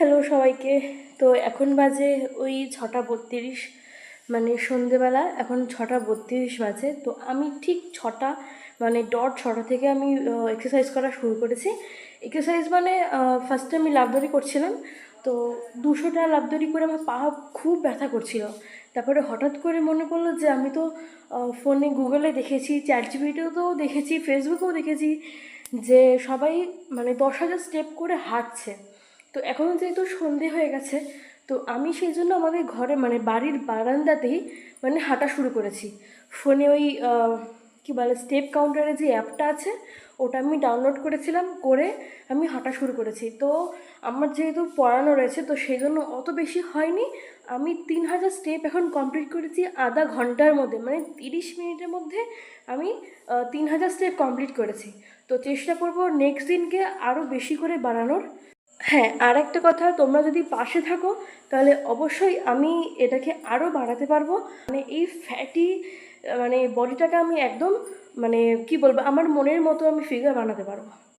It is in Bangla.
হ্যালো সবাইকে। তো এখন বাজে ওই 6:32, মানে সন্ধেবেলা এখন 6:32 বাজে। তো আমি ঠিক ছটা মানে ডট 6টা থেকে আমি এক্সারসাইজ করা শুরু করেছি। এক্সারসাইজ মানে ফার্স্টে আমি লাফদড়ি করছিলাম। তো 200টা লাফদড়ি করে আমার পা খুব ব্যথা করছিল। তারপরে হঠাৎ করে মনে পড়লো যে আমি তো ফোনে গুগলে দেখেছি, চ্যাট জিপিটিতেও দেখেছি, ফেসবুকেও দেখেছি যে সবাই মানে 10,000 স্টেপ করে হাঁটছে। তো এখন যেহেতু সন্ধে হয়ে গেছে, তো আমি সেই জন্য আমাদের ঘরে মানে বাড়ির বারান্দাতেই মানে হাঁটা শুরু করেছি। ফোনে ওই কী বলে স্টেপ কাউন্টারে যে অ্যাপটা আছে ওটা আমি ডাউনলোড করেছিলাম, করে আমি হাঁটা শুরু করেছি। তো আমার যেহেতু পড়ানো রয়েছে তো সেই জন্য অত বেশি হয়নি। আমি 3,000 স্টেপ এখন কমপ্লিট করেছি আধা ঘন্টার মধ্যে, মানে 30 মিনিটের মধ্যে আমি 3,000 স্টেপ কমপ্লিট করেছি। তো চেষ্টা করব নেক্সট দিনকে আরও বেশি করে বাড়ানোর। হ্যাঁ, আর একটা কথা, তোমরা যদি পাশে থাকো তাহলে অবশ্যই আমি এটাকে আরও বাড়াতে পারবো। মানে এই ফ্যাটি মানে বডিটাকে আমি একদম মানে কি বলবো, আমার মনের মতো আমি ফিগার বানাতে পারবো।